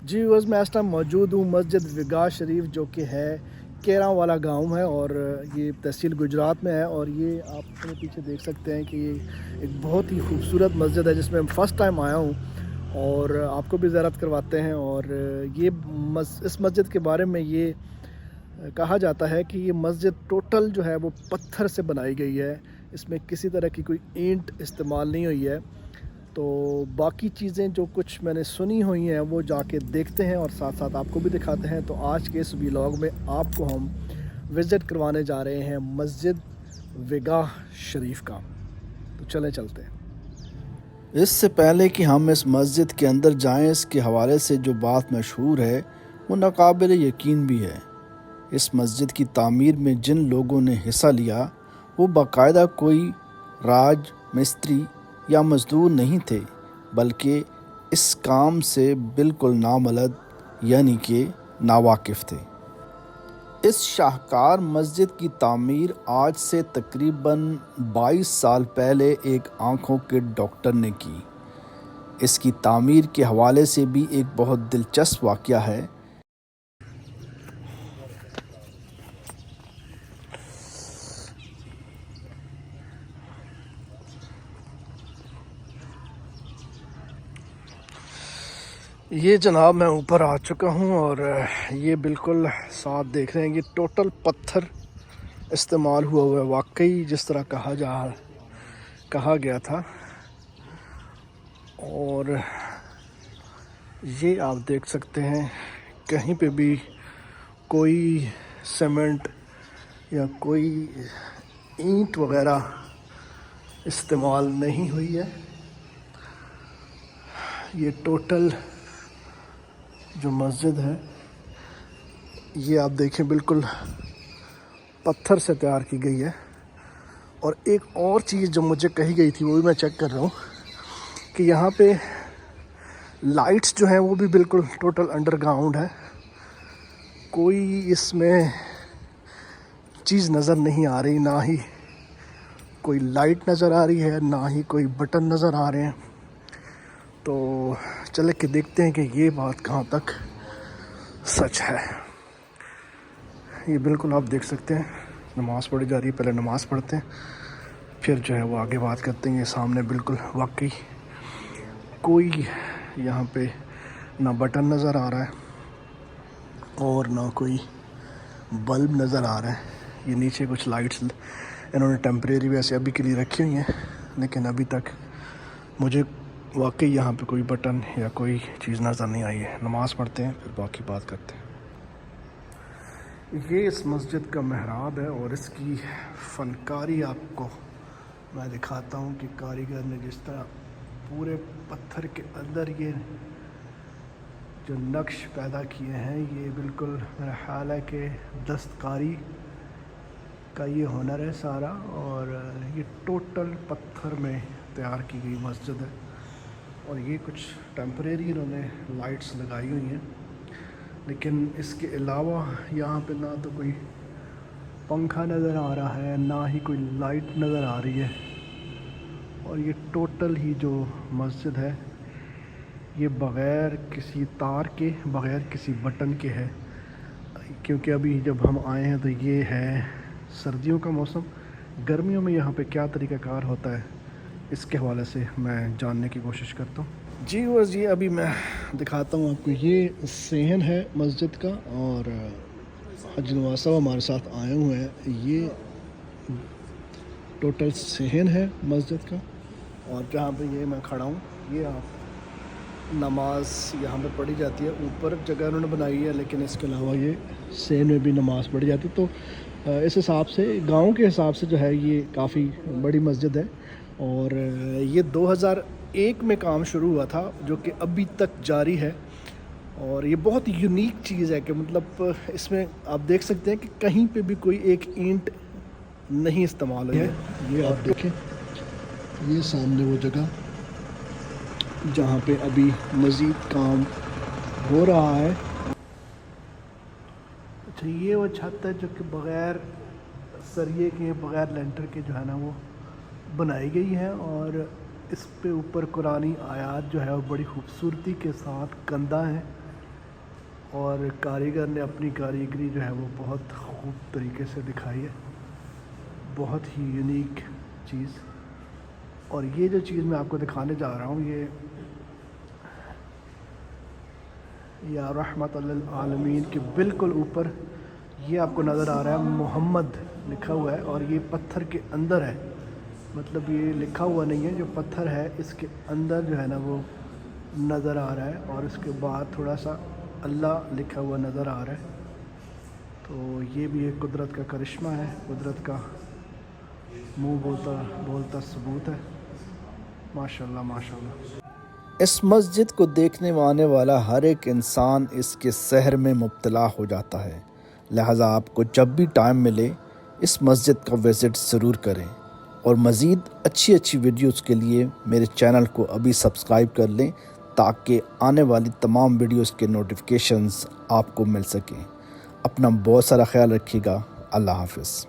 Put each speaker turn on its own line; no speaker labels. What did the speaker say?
جی बस मैं इस टाइम मौजूद हूँ मस्जिद विगा शरीफ जो कि है केरा वाला गांव है और ये तहसील गुजरात में है। और ये आप अपने पीछे देख सकते हैं कि ये एक बहुत ही खूबसूरत मस्जिद है जिसमें मैं फ़र्स्ट टाइम आया हूँ और आपको भी ज़ियारत करवाते हैं। और ये इस मस्जिद के बारे में ये कहा जाता है कि ये मस्जिद टोटल जो है वो पत्थर से बनाई गई है, इसमें किसी तरह की कोई ईंट इस्तेमाल नहीं हुई है। तो बाकी चीज़ें जो कुछ मैंने सुनी हुई हैं वो जाके देखते हैं और साथ साथ आपको भी दिखाते हैं। तो आज के इस व्लॉग में आपको हम विज़िट करवाने जा रहे हैं मस्जिद विगा शरीफ का। तो चलें चलते हैं। इससे पहले कि हम इस मस्जिद के अंदर जाएं, इसके हवाले से जो बात मशहूर है वो नाकाबिल यकीन भी है। इस मस्जिद की तामीर में जिन लोगों ने हिस्सा लिया वो बाकायदा कोई राज मिस्त्री या मज़दूर नहीं थे, बल्कि इस काम से बिल्कुल नामलद यानी कि नावाकिफ़ थे। इस शाहकार मस्जिद की तामीर आज से तकरीबन 22 साल पहले एक आँखों के डॉक्टर ने की। इसकी तामीर के हवाले से भी एक बहुत दिलचस्प वाक़या है। ये जनाब मैं ऊपर आ चुका हूँ और ये बिल्कुल साथ देख रहे हैं कि टोटल पत्थर इस्तेमाल हुआ है, वाकई जिस तरह कहा गया था। और ये आप देख सकते हैं कहीं पे भी कोई सीमेंट या कोई ईंट वगैरह इस्तेमाल नहीं हुई है। ये टोटल जो मस्जिद है ये आप देखें बिल्कुल पत्थर से तैयार की गई है। और एक और चीज़ जो मुझे कही गई थी वो भी मैं चेक कर रहा हूँ कि यहाँ पे लाइट्स जो हैं वो भी बिल्कुल टोटल अंडरग्राउंड है। कोई इसमें चीज़ नज़र नहीं आ रही, ना ही कोई लाइट नज़र आ रही है, ना ही कोई बटन नज़र आ रहे हैं। तो चले के देखते हैं कि ये बात कहाँ तक सच है। ये बिल्कुल आप देख सकते हैं नमाज़ पढ़ी जा रही है, पहले नमाज़ पढ़ते हैं फिर जो है वो आगे बात करते हैं। ये सामने बिल्कुल वाकई कोई यहाँ पे ना बटन नज़र आ रहा है और ना कोई बल्ब नज़र आ रहा है। ये नीचे कुछ लाइट्स इन्होंने टेम्परेरी वैसे अभी के लिए रखी हुई हैं, लेकिन अभी तक मुझे वाकई यहाँ पे कोई बटन या कोई चीज़ नज़र नहीं आई है। नमाज़ पढ़ते हैं फिर बाकी बात करते हैं। ये इस मस्जिद का महराब है और इसकी फ़नकारी आपको मैं दिखाता हूँ कि कारीगर ने जिस तरह पूरे पत्थर के अंदर ये जो नक्श पैदा किए हैं, ये बिल्कुल मेरा ख्याल है कि दस्तकारी का ये हुनर है सारा। और ये टोटल पत्थर में तैयार की गई मस्जिद है और ये कुछ टेम्परेरी इन्होंने लाइट्स लगाई हुई हैं, लेकिन इसके अलावा यहाँ पे ना तो कोई पंखा नज़र आ रहा है, ना ही कोई लाइट नज़र आ रही है। और ये टोटल ही जो मस्जिद है ये बग़ैर किसी तार के, बग़ैर किसी बटन के है। क्योंकि अभी जब हम आए हैं तो ये है सर्दियों का मौसम। गर्मियों में यहाँ पे क्या तरीक़ाकार होता है इसके हवाले से मैं जानने की कोशिश करता हूँ। जी बस ये अभी मैं दिखाता हूँ आपको। ये सेहन है मस्जिद का और हज नवाज साहब हमारे साथ आए हुए हैं। ये टोटल सेहन है मस्जिद का और जहाँ पे ये मैं खड़ा हूँ ये आप नमाज यहाँ पे पढ़ी जाती है। ऊपर जगह उन्होंने बनाई है, लेकिन इसके अलावा ये सेहन में भी नमाज़ पढ़ी जाती है। तो इस हिसाब से गांव के हिसाब से जो है ये काफ़ी बड़ी मस्जिद है। और ये 2001 में काम शुरू हुआ था जो कि अभी तक जारी है। और ये बहुत यूनिक चीज़ है कि मतलब इसमें आप देख सकते हैं कि कहीं पे भी कोई एक ईंट नहीं इस्तेमाल हुई है। ये आप देखें, ये सामने वो जगह जहाँ पे अभी मज़ीद काम हो रहा है। अच्छा ये वो छत है जो कि बग़ैर सरिये के, बग़ैर लेंटर के जो है ना वो बनाई गई है। और इस पे ऊपर कुरानी आयात जो है वो बड़ी खूबसूरती के साथ कंधा है اور کاریگر نے اپنی کاریگری جو ہے وہ بہت خوب طریقے سے دکھائی ہے، بہت ہی یونیک چیز۔ اور یہ جو چیز میں آپ کو دکھانے جا رہا ہوں، یہ یا رحمت للعالمین کے بالکل اوپر یہ آپ کو نظر آ رہا ہے محمد لکھا ہوا ہے، اور یہ پتھر کے اندر ہے، مطلب یہ لکھا ہوا نہیں ہے، جو پتھر ہے اس کے اندر جو ہے نا وہ نظر آ رہا ہے، اور اس کے بعد تھوڑا سا اللہ لکھا ہوا نظر آ رہا ہے۔ تو یہ بھی ایک قدرت کا کرشمہ ہے، قدرت کا منہ بولتا ثبوت ہے۔ ماشاءاللہ ماشاءاللہ۔ اس مسجد کو دیکھنے میں آنے والا ہر ایک انسان اس کے سحر میں مبتلا ہو جاتا ہے، لہٰذا آپ کو جب بھی ٹائم ملے اس مسجد کا وزٹ ضرور کریں، اور مزید اچھی ویڈیوز کے لیے میرے چینل کو ابھی سبسکرائب کر لیں تاکہ آنے والی تمام ویڈیوز کے نوٹیفیکیشنز آپ کو مل سکیں۔ اپنا بہت سارا خیال رکھیے گا۔ اللہ حافظ۔